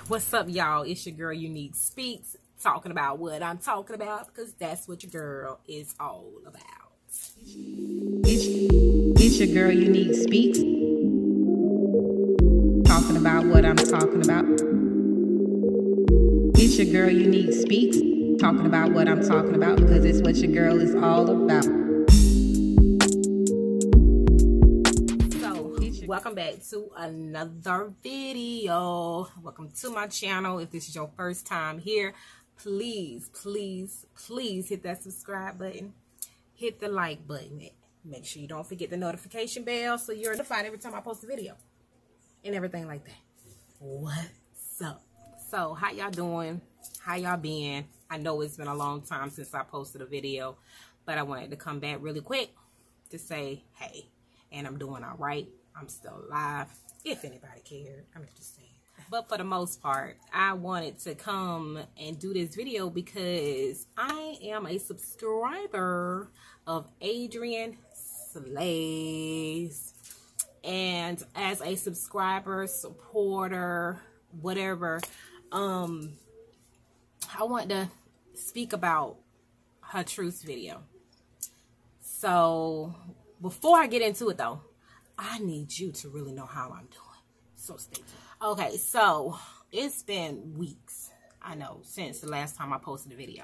What's up, y'all? It's your girl Unique Speaks, talking about what I'm talking about, because that's what your girl is all about. It's your girl Unique Speaks, talking about what I'm talking about. It's your girl Unique Speaks, talking about what I'm talking about, because it's what your girl is all about. Welcome back to another video. Welcome to my channel. If this is your first time here, please hit that subscribe button, hit the like button, make sure you don't forget the notification bell so you're notified every time I post a video and everything like that. What's up? So how y'all doing? How y'all been? I know it's been a long time since I posted a video, but I wanted to come back really quick to say hey, and I'm doing all right. I'm still alive, if anybody cared. I'm just saying. But for the most part, I wanted to come and do this video because I am a subscriber of Adrienne Slays. And as a subscriber, supporter, whatever, I want to speak about her truce video. So before I get into it though, I need you to really know how I'm doing. So stay tuned. Okay, so it's been weeks, I know, since the last time I posted a video.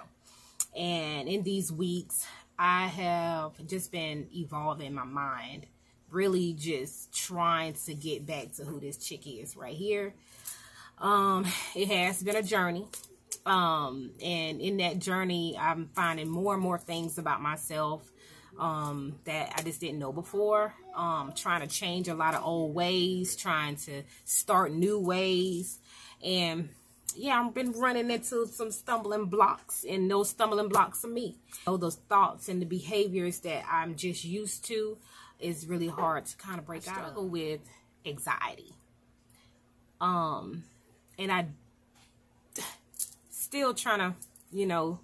And in these weeks, I have just been evolving my mind. Really just trying to get back to who this chick is right here. It has been a journey. And in that journey, I'm finding more and more things about myself that I just didn't know before. Trying to change a lot of old ways, trying to start new ways. And yeah, I've been running into some stumbling blocks, and those stumbling blocks are me. Those thoughts and the behaviors that I'm just used to is really hard to kind of break out of. I struggle with anxiety. And I still trying to,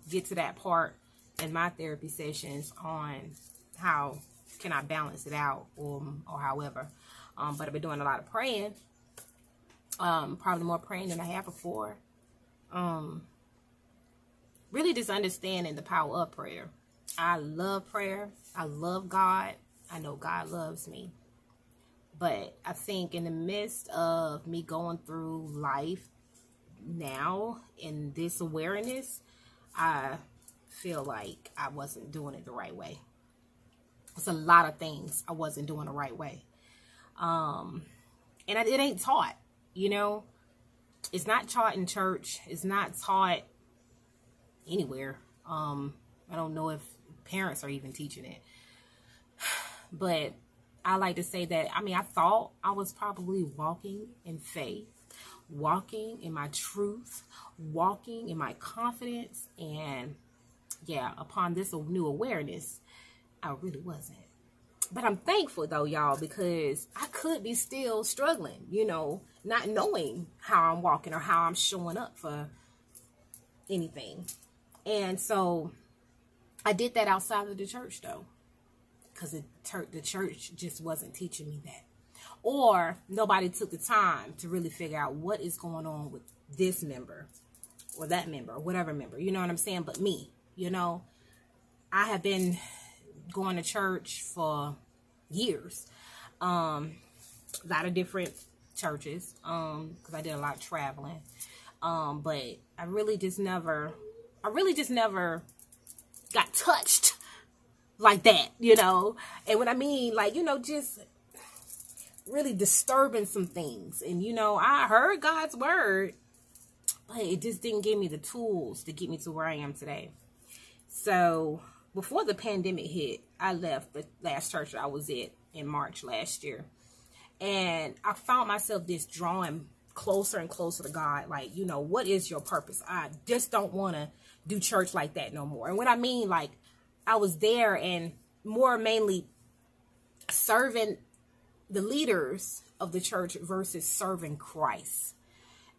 get to that part in my therapy sessions on how can I balance it out or however. But I've been doing a lot of praying. Probably more praying than I have before. Really just understanding the power of prayer. I love prayer. I love God. I know God loves me. But I think in the midst of me going through life now in this awareness, I feel like I wasn't doing it the right way. It's a lot of things I wasn't doing the right way. And it ain't taught, It's not taught in church. It's not taught anywhere. I don't know if parents are even teaching it. But I like to say that, I thought I was probably walking in faith, walking in my truth, walking in my confidence, and yeah, upon this new awareness, I really wasn't. But I'm thankful though, y'all, because I could be still struggling, not knowing how I'm walking or how I'm showing up for anything. And so I did that outside of the church though, because the church just wasn't teaching me that. Or nobody took the time to really figure out what is going on with this member or that member or whatever member, you know what I'm saying? But me, I have been going to church for years. A lot of different churches, because I did a lot of traveling. But I really just never got touched like that, And when I mean, like, just really disturbing some things. And, I heard God's word, but it just didn't give me the tools to get me to where I am today. So before the pandemic hit, I left the last church I was at in March last year. And I found myself just drawing closer and closer to God. Like, what is your purpose? I just don't want to do church like that no more. And what I mean, like, I was there and more mainly serving the leaders of the church versus serving Christ.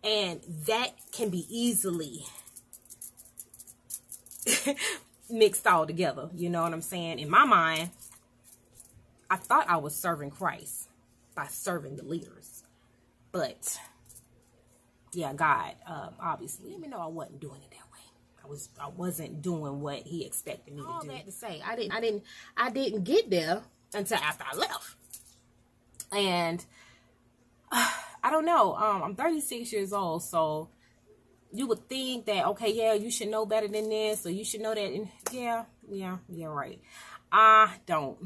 And that can be easily mixed all together. You know what I'm saying? In my mind, I thought I was serving Christ by serving the leaders. But yeah, God, obviously. Let me know I wasn't doing it that way. I wasn't doing what he expected me to do. All that to say, I didn't get there until after I left. And I don't know. I'm 36 years old, so you would think that, okay, yeah, you should know better than this, or you should know that. And yeah, right. I don't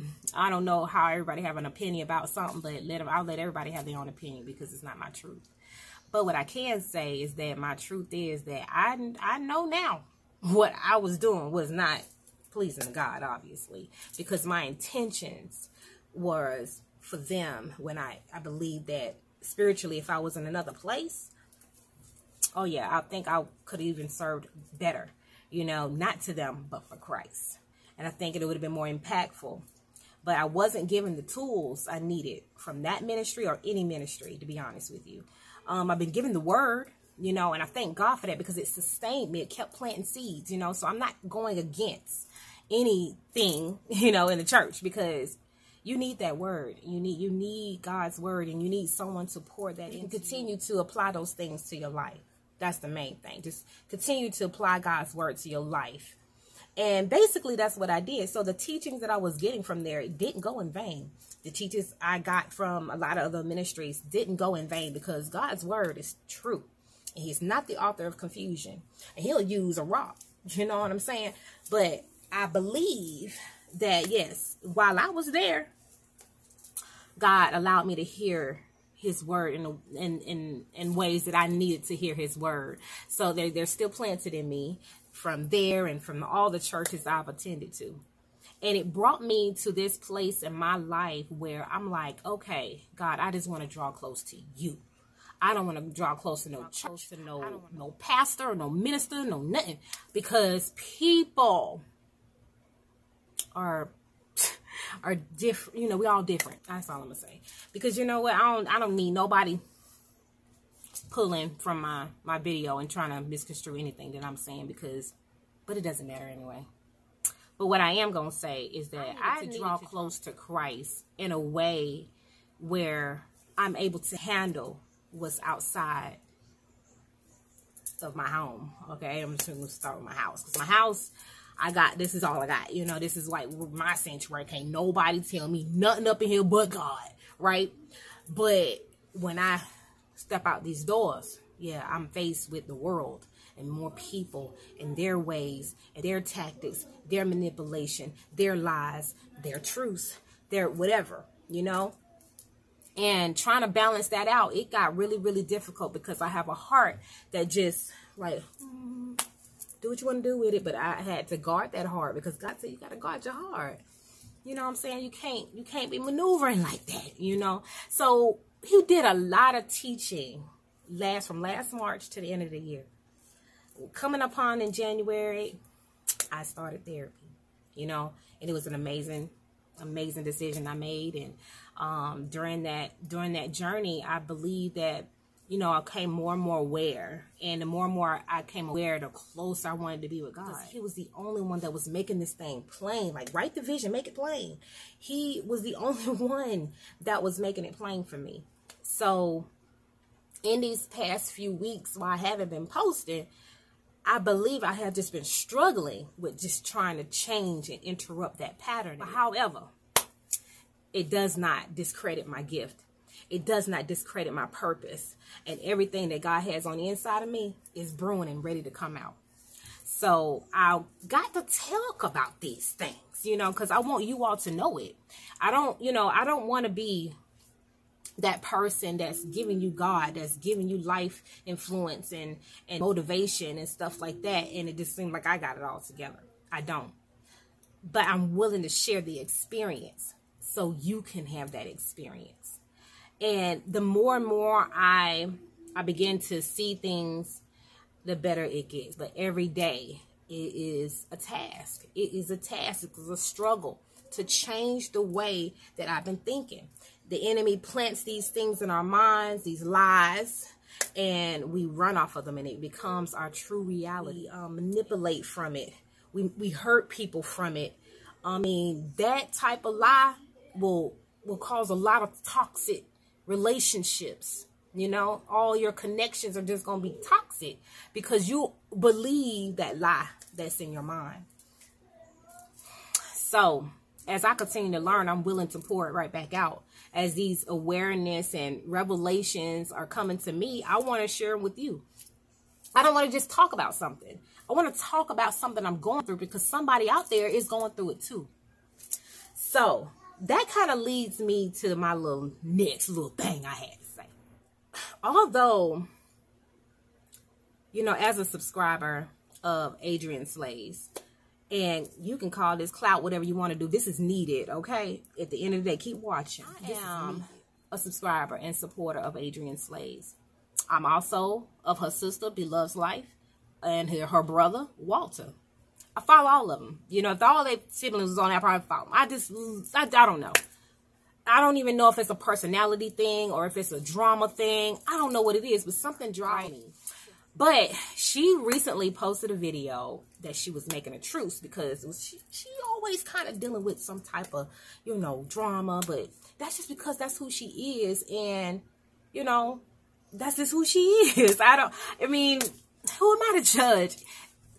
know how everybody have an opinion about something, but I'll let everybody have their own opinion because it's not my truth. But what I can say is that my truth is that I know now what I was doing was not pleasing to God, obviously, because my intentions was for them when I believe that spiritually, if I was in another place, oh yeah, I think I could have even served better, not to them, but for Christ. And I think it would have been more impactful. But I wasn't given the tools I needed from that ministry or any ministry, to be honest with you. I've been given the word, and I thank God for that because it sustained me. It kept planting seeds, so I'm not going against anything, in the church, because you need that word. You need God's word, and you need someone to pour that in. Continue to apply those things to your life. That's the main thing. Just continue to apply God's word to your life. And basically, that's what I did. So the teachings that I was getting from there, it didn't go in vain. The teachings I got from a lot of other ministries didn't go in vain because God's word is true. And he's not the author of confusion. And he'll use a rock. You know what I'm saying? But I believe that, yes, while I was there, God allowed me to hear his word in ways that I needed to hear his word. So they're still planted in me from there and from all the churches I've attended to. And it brought me to this place in my life where I'm like, okay, God, I just want to draw close to you. I don't want to draw close to no church, to no pastor, or no minister, no nothing. Because people are different. We all different. That's all I'm gonna say. Because you know what? I don't need nobody pulling from my video and trying to misconstrue anything that I'm saying, but it doesn't matter anyway. But what I am gonna say is that I need to draw close to Christ in a way where I'm able to handle what's outside of my home. Okay, I'm just gonna start with my house, because my house, this is all I got. This is like my sanctuary. Can't nobody tell me nothing up in here but God, right? But when I step out these doors, yeah, I'm faced with the world and more people and their ways and their tactics, their manipulation, their lies, their truths, their whatever, And trying to balance that out, it got really, really difficult because I have a heart that just like, do what you want to do with it. But I had to guard that heart because God said you got to guard your heart. You know what I'm saying? You can't be maneuvering like that, So he did a lot of teaching from last March to the end of the year. Coming upon in January, I started therapy, and it was an amazing decision I made. And during that journey, I believe that, I came more and more aware. And the more and more I came aware, the closer I wanted to be with God. He was the only one that was making this thing plain. Like, write the vision, make it plain. He was the only one that was making it plain for me. So in these past few weeks, while I haven't been posting, I believe I have just been struggling with just trying to change and interrupt that pattern. However, it does not discredit my gift. It does not discredit my purpose. And everything that God has on the inside of me is brewing and ready to come out. So I got to talk about these things, because I want you all to know it. I don't want to be that person that's giving you God, that's giving you life influence and motivation and stuff like that. And it just seems like I got it all together. I don't. But I'm willing to share the experience so you can have that experience. And the more and more I begin to see things, the better it gets. But every day it is a task. It is a task. It is a struggle to change the way that I've been thinking. The enemy plants these things in our minds, these lies, and we run off of them, and it becomes our true reality. Manipulate from it. We hurt people from it. I mean, that type of lie will cause a lot of toxic relationships, You know, all your connections are just going to be toxic because you believe that lie that's in your mind. So as I continue to learn, I'm willing to pour it right back out. As these awareness and revelations are coming to me, I want to share them with you. I don't want to just talk about something. I want to talk about something I'm going through because somebody out there is going through it too. So that kind of leads me to my next little thing I had to say. Although, you know, as a subscriber of Adrienne Slays, and you can call this clout whatever you want to do, this is needed, okay? At the end of the day, keep watching. I am a subscriber and supporter of Adrienne Slays. I'm also of her sister, Beloved's Life, and her brother, Walter. I follow all of them. You know, if all their siblings was on there, I probably follow them. I don't know. I don't even know if it's a personality thing or if it's a drama thing. I don't know what it is, but something drives me. But she recently posted a video that she was making a truce because it was, she always kind of dealing with some type of, you know, drama. But that's just because that's who she is. And, you know, that's just who she is. I mean, who am I to judge?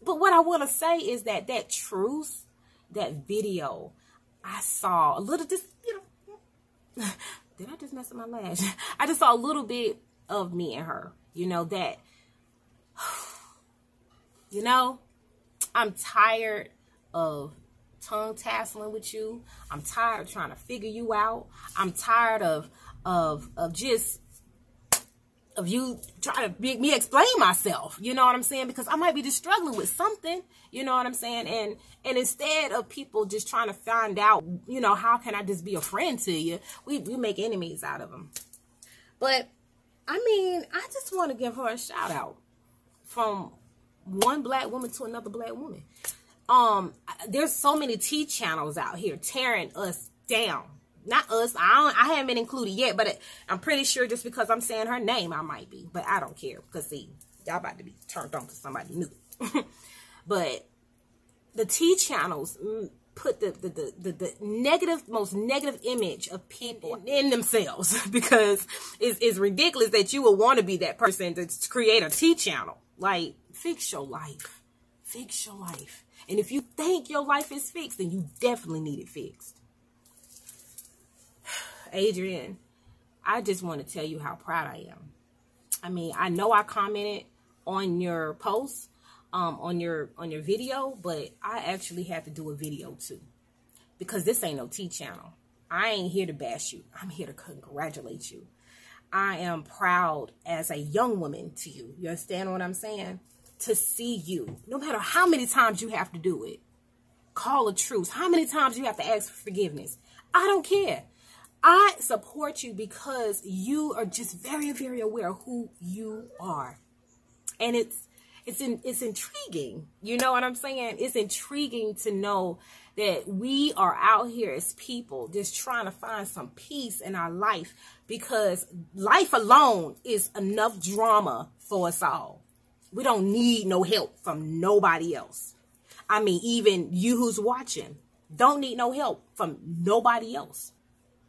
But what I want to say is that truce, that video, I saw a little, just, you know, did I just mess up my lash? I just saw a little bit of me and her, you know, that, you know, I'm tired of tongue tasseling with you. I'm tired of trying to figure you out. I'm tired of you trying to make me explain myself. You know what I'm saying? Because I might be just struggling with something. You know what I'm saying? And instead of people just trying to find out, you know, how can I just be a friend to you? We make enemies out of them. But I mean, I just want to give her a shout out from one black woman to another black woman. There's so many tea channels out here tearing us down. Not us. I haven't been included yet, but I'm pretty sure just because I'm saying her name, I might be. But I don't care because, see, y'all about to be turned on to somebody new. But the tea channels put the negative, most negative image of people in themselves because it's ridiculous that you would want to be that person to create a tea channel. Like, fix your life. Fix your life. And if you think your life is fixed, then you definitely need it fixed. Adrienne, I just want to tell you how proud I am. I mean, I know I commented on your post, on your video, but I actually had to do a video too, because this ain't no tea channel. I ain't here to bash you. I'm here to congratulate you. I am proud as a young woman to you. You understand what I'm saying? To see you, no matter how many times you have to do it, call a truce, how many times you have to ask for forgiveness. I don't care. I support you because you are just very, very aware of who you are. And it's intriguing. You know what I'm saying? It's intriguing to know that we are out here as people just trying to find some peace in our life, because life alone is enough drama for us all. We don't need no help from nobody else. I mean, even you who's watching don't need no help from nobody else.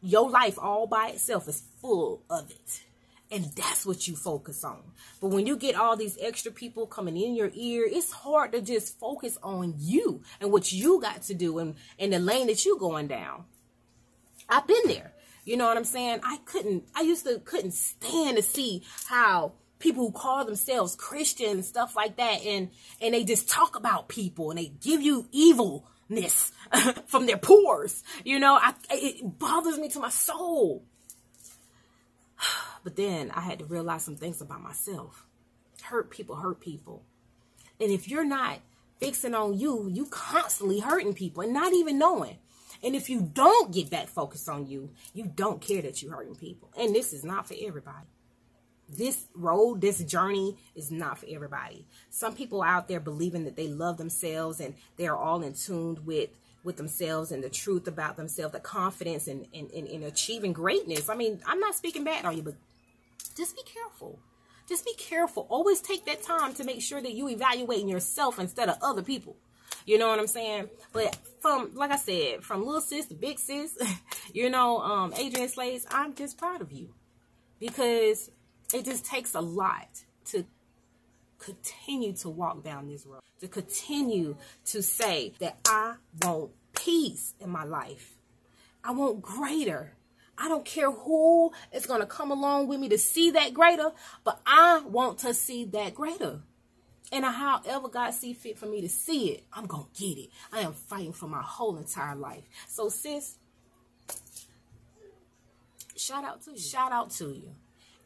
Your life all by itself is full of it. And that's what you focus on. But when you get all these extra people coming in your ear, it's hard to just focus on you and what you got to do and the lane that you going down. I've been there. You know what I'm saying? I couldn't stand to see how people who call themselves Christian and stuff like that, and they just talk about people and they give you evilness from their pores. You know, it bothers me to my soul. But then I had to realize some things about myself. Hurt people. And if you're not fixing on you, you constantly hurting people and not even knowing. And if you don't get back focused on you, you don't care that you're hurting people. And this is not for everybody. This road, this journey is not for everybody. Some people out there believing that they love themselves and they're all in tune with themselves and the truth about themselves, the confidence in achieving greatness. I mean, I'm not speaking bad on you, but just be careful. Just be careful. Always take that time to make sure that you evaluating yourself instead of other people. You know what I'm saying? But from, like I said, from little sis to big sis, you know, Adrienne Slays, I'm just proud of you. Because It just takes a lot to continue to walk down this road, to continue to say that I want peace in my life. I want greater. I don't care who is going to come along with me to see that greater, but I want to see that greater. And however God see fit for me to see it, I'm going to get it. I am fighting for my whole entire life. So sis, shout out to you. Shout out to you.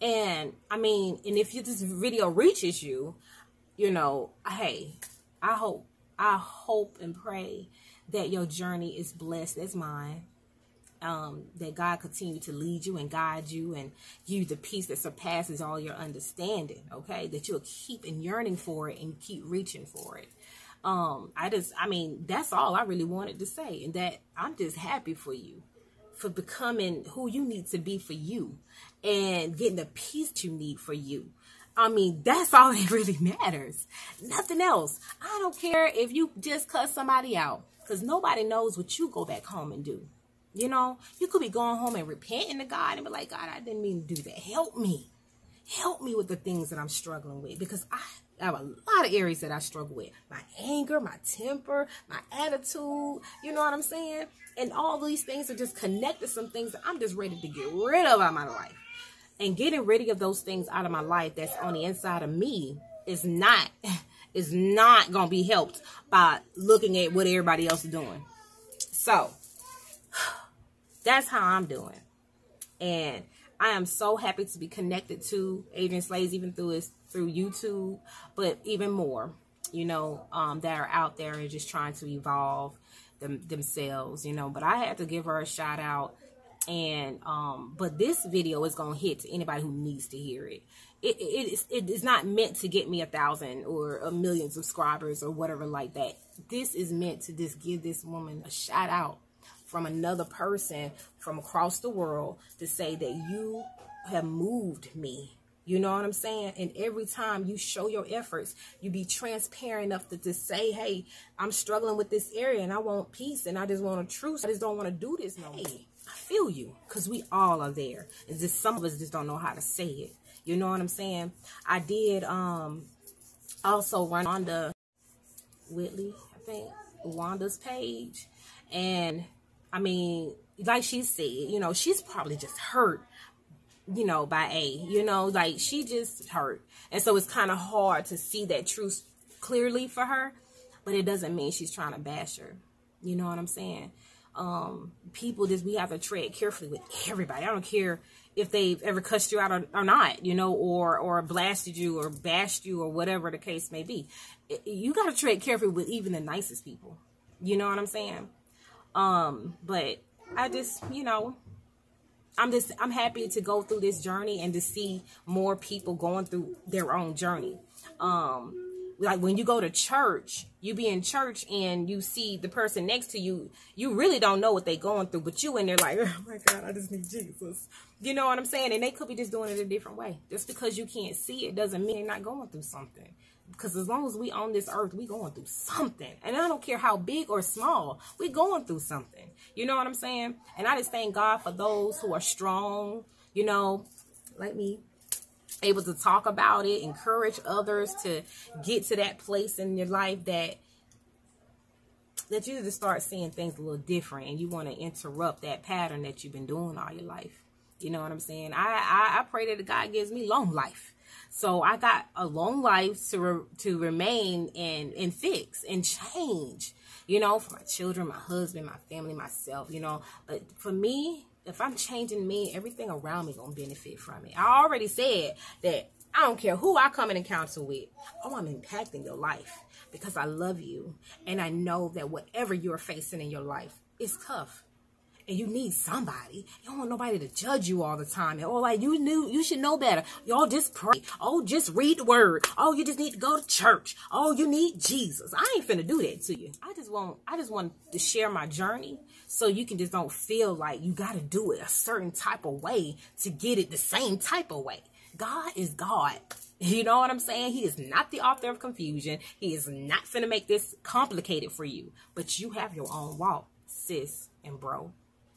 And I mean, and if this video reaches you, you know, hey, I hope and pray that your journey is blessed as mine. That God continue to lead you and guide you and give you the peace that surpasses all your understanding. Okay, that you'll keep yearning for it and keep reaching for it. I mean, that's all I really wanted to say, and that I'm just happy for you, for becoming who you need to be for you and getting the peace that you need for you. I mean, that's all that really matters. Nothing else. I don't care if you just cuss somebody out, because nobody knows what you go back home and do. You know, you could be going home and repenting to God and be like, God, I didn't mean to do that. Help me. Help me with the things that I'm struggling with, because I have a lot of areas that I struggle with. My anger, my temper, my attitude, you know what I'm saying? And all these things are just connected to some things that I'm just ready to get rid of out of my life. And getting rid of those things out of my life that's on the inside of me is not going to be helped by looking at what everybody else is doing. So that's how I'm doing. And I am so happy to be connected to Adrienne Slays, even through YouTube, but even more, you know, that are out there and just trying to evolve themselves, you know. But I had to give her a shout out. And but this video is gonna hit to anybody who needs to hear it. It is not meant to get me 1,000 or 1,000,000 subscribers or whatever like that. This is meant to just give this woman a shout out from another person from across the world to say that you have moved me. You know what I'm saying? And every time you show your efforts, you be transparent enough to say, hey, I'm struggling with this area and I want peace and I just want a truce. I just don't want to do this no more. I feel you, because we all are there. It's just some of us just don't know how to say it. You know what I'm saying? I did also run on the Whitley, I think, Wanda's page. And I mean, like she said, you know, she's probably just hurt, you know, by you know, like she just hurt. And so it's kind of hard to see that truth clearly for her, but it doesn't mean she's trying to bash her. You know what I'm saying? People just, we have to tread carefully with everybody. I don't care if they've ever cussed you out or not, you know, or blasted you or bashed you or whatever the case may be. You got to tread carefully with even the nicest people. You know what I'm saying? But I just, you know, I'm happy to go through this journey and to see more people going through their own journey. Like when you go to church, you be in church and you see the person next to you, you really don't know what they're going through, but you in there like, oh my God, I just need Jesus. You know what I'm saying? And they could be just doing it a different way. Just because you can't see it doesn't mean they're not going through something. Because as long as we on this earth, we going through something. And I don't care how big or small, we going through something. You know what I'm saying? And I just thank God for those who are strong, you know, like me, able to talk about it, encourage others to get to that place in your life that you just start seeing things a little different, and you want to interrupt that pattern that you've been doing all your life. You know what I'm saying? I pray that God gives me long life. So I got a long life to remain and fix and change, you know, for my children, my husband, my family, myself, you know. But for me, if I'm changing me, everything around me gonna benefit from it. I already said that I don't care who I come in encounter with. Oh, I'm impacting your life because I love you. And I know that whatever you're facing in your life is tough. And you need somebody. You don't want nobody to judge you all the time. And, oh, like you should know better. Y'all just pray. Oh, just read the word. Oh, you just need to go to church. Oh, you need Jesus. I ain't finna do that to you. I just want to share my journey so you can just don't feel like you got to do it a certain type of way to get it the same type of way. God is God. You know what I'm saying? He is not the author of confusion. He is not finna make this complicated for you. But you have your own walk, sis and bro.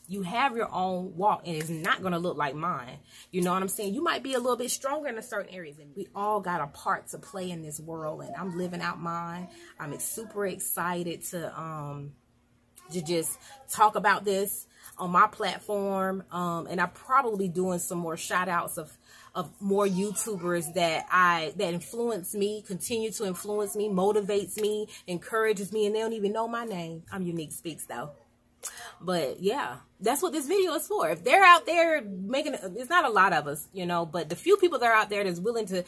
You have your own walk, and it's not going to look like mine. You know what I'm saying? You might be a little bit stronger in certain areas, and we all got a part to play in this world, and I'm living out mine. I'm super excited to just talk about this on my platform, and I'm probably doing some more shout outs of more YouTubers that influence me, continue to influence me, motivates me, encourages me, and they don't even know my name. I'm Unique Speaks though. But yeah, that's what this video is for. If they're out there making, it's not a lot of us, you know, but the few people that are out there that's willing to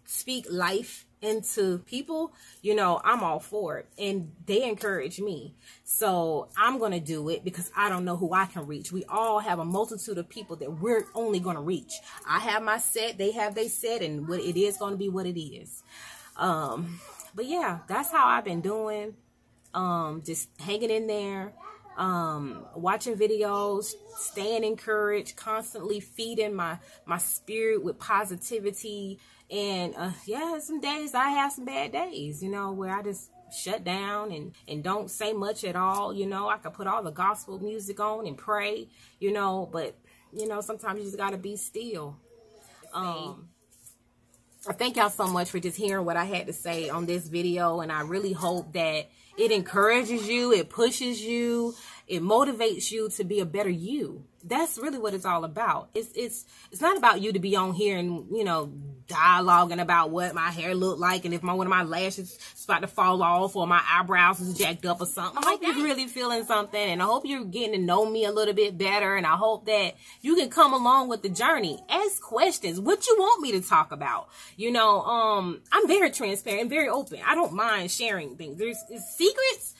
speak life into people, you know, I'm all for it. And they encourage me. So I'm going to do it because I don't know who I can reach. We all have a multitude of people that we're only going to reach. I have my set, they have their set, and what it is going to be what it is. But yeah, that's how I've been doing. Just hanging in there. Watching videos, staying encouraged, constantly feeding my spirit with positivity. And yeah, some days I have some bad days, you know, where I just shut down and don't say much at all. You know, I could put all the gospel music on and pray, you know, but you know, sometimes you just gotta be still. I thank y'all so much for just hearing what I had to say on this video, and I really hope that it encourages you, it pushes you, it motivates you to be a better you. That's really what it's all about. It's not about you to be on here and, you know, dialoguing about what my hair looked like and if one of my lashes is about to fall off or my eyebrows is jacked up or something. I hope you're really feeling something, and I hope you're getting to know me a little bit better, and I hope that you can come along with the journey. Ask questions. What you want me to talk about? You know, I'm very transparent and very open. I don't mind sharing things. There's secrets.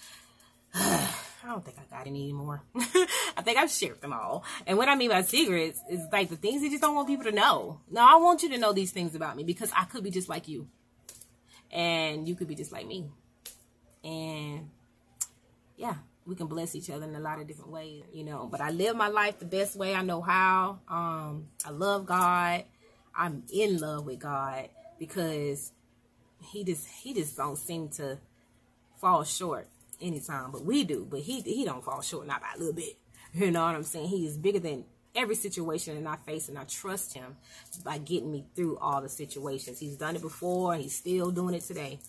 I don't think I got any anymore. I think I've shared them all. And what I mean by secrets is like the things you just don't want people to know. No, I want you to know these things about me because I could be just like you. And you could be just like me. And yeah, we can bless each other in a lot of different ways, you know. But I live my life the best way I know how. I love God. I'm in love with God because he just don't seem to fall short anytime, but we do. But he don't fall short, not by a little bit. You know what I'm saying? He is bigger than every situation that I face, and I trust him by getting me through all the situations. He's done it before, he's still doing it today.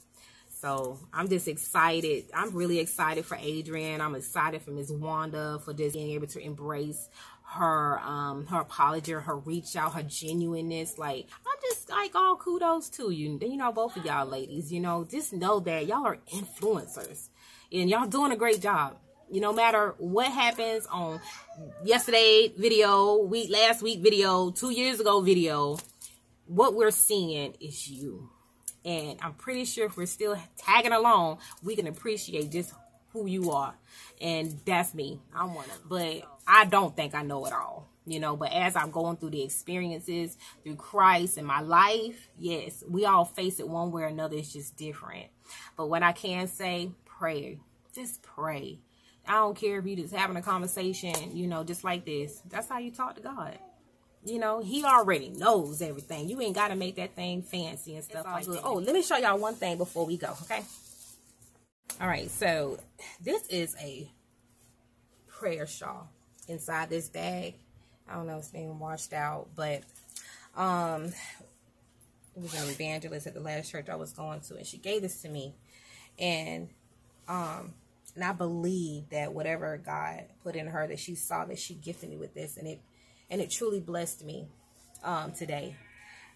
So I'm just excited. I'm really excited for Adrienne. I'm excited for Miss Wanda for just being able to embrace her apology, her reach out, her genuineness. Like, I'm just like, all kudos to you. You know, both of y'all ladies, you know, just know that y'all are influencers. And y'all doing a great job. You know, no matter what happens on yesterday video, last week video, 2 years ago video, what we're seeing is you. And I'm pretty sure if we're still tagging along, we can appreciate just who you are. And that's me. I'm one of them. But I don't think I know it all. You know, but as I'm going through the experiences through Christ in my life, yes, we all face it one way or another. It's just different. But what I can say, pray. Just pray. I don't care if you're just having a conversation, you know, just like this. That's how you talk to God. You know, he already knows everything. You ain't got to make that thing fancy and stuff like that. Oh, let me show y'all one thing before we go, okay? All right, so this is a prayer shawl inside this bag. I don't know if it's being washed out, but it was an evangelist at the last church I was going to, and she gave this to me. And I believe that whatever God put in her, that she saw, that she gifted me with this, and it truly blessed me today.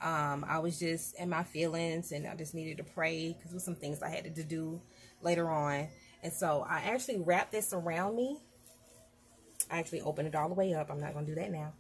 I was just in my feelings, and I just needed to pray because there were some things I had to do later on. And so I actually wrapped this around me. I actually opened it all the way up. I'm not going to do that now.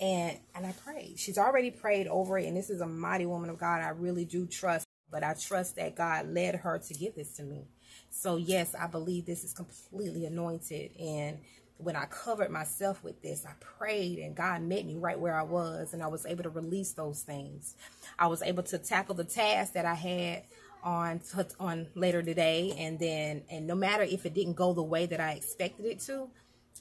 And I prayed. She's already prayed over it, and this is a mighty woman of God I really do trust. But I trust that God led her to give this to me. So yes, I believe this is completely anointed. And when I covered myself with this, I prayed, and God met me right where I was, and I was able to release those things. I was able to tackle the task that I had on later today, and no matter if it didn't go the way that I expected it to,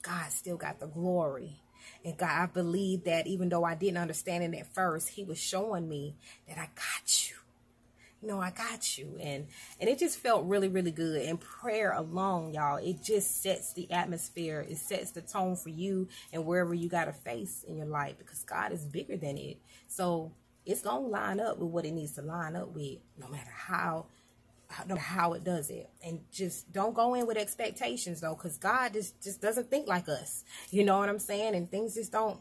God still got the glory. And God, I believe that even though I didn't understand it at first, he was showing me that I got you. I got you. And it just felt really, really good. And prayer alone, y'all, it just sets the atmosphere. It sets the tone for you and wherever you got to face in your life, because God is bigger than it. So it's going to line up with what it needs to line up with, no matter how it does it. And just don't go in with expectations, though, because God just doesn't think like us. You know what I'm saying? And things just don't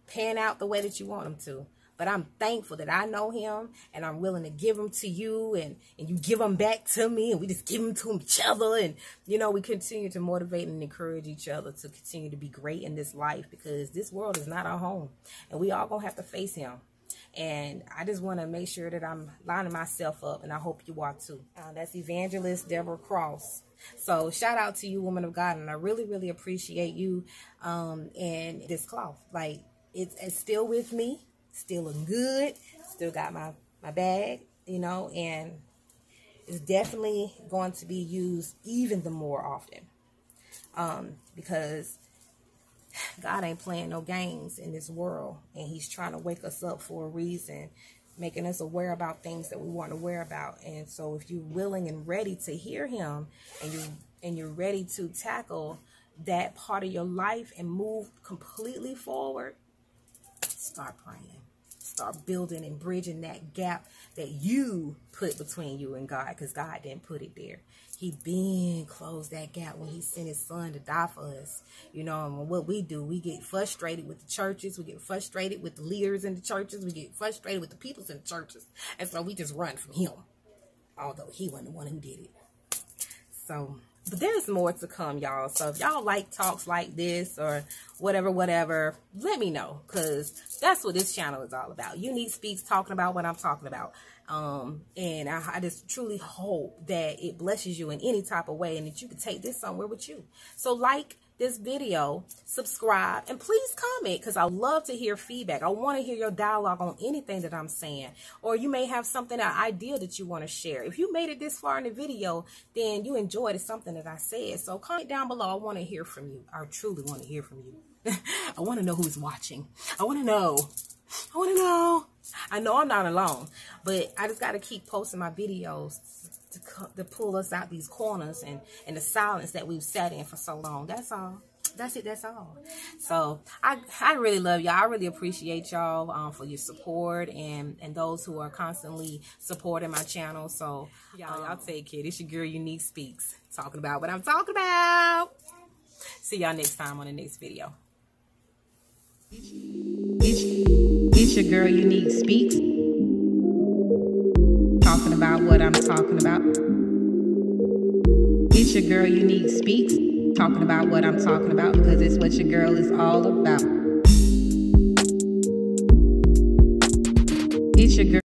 pan out the way that you want them to. But I'm thankful that I know him, and I'm willing to give him to you, and you give him back to me, and we just give him to each other. And, we continue to motivate and encourage each other to continue to be great in this life, because this world is not our home, and we all going to have to face him. And I just want to make sure that I'm lining myself up, and I hope you are too. That's Evangelist Deborah Cross. So shout out to you, woman of God, and I really, really appreciate you and this cloth. Like, it's still with me. Still look good, still got my bag, and it's definitely going to be used even the more often, because God ain't playing no games in this world, and he's trying to wake us up for a reason, making us aware about things that we weren't aware about. And so if you're willing and ready to hear him, and you're ready to tackle that part of your life and move completely forward, start praying. Start building and bridging that gap that you put between you and God, because God didn't put it there. He been closed that gap when he sent his son to die for us. And what we do, we get frustrated with the churches. We get frustrated with the leaders in the churches. We get frustrated with the people in the churches. And so we just run from him, although he wasn't the one who did it. So, but there's more to come, y'all. So if y'all like talks like this or whatever, let me know, because that's what this channel is all about. Unique Speaks, talking about what I'm talking about. And I just truly hope that it blesses you in any type of way, and that you can take this somewhere with you. So like this video, subscribe, and please comment, because I love to hear feedback. I want to hear your dialogue on anything that I'm saying, or you may have something, an idea that you want to share. If you made it this far in the video, then you enjoyed it, something that I said. So comment down below. I want to hear from you. I truly want to hear from you. I want to know who's watching. I want to know. I know I'm not alone, but I just got to keep posting my videos to pull us out these corners and the silence that we've sat in for so long. That's all. That's it. That's all. So I really love y'all. I really appreciate y'all for your support and those who are constantly supporting my channel. So y'all take care. It's your girl Unique Speaks, talking about what I'm talking about. See y'all next time on the next video. It's your girl Unique Speaks, talking about what I'm talking about. It's your girl Unique Speaks, talking about what I'm talking about, because it's what your girl is all about. It's your girl.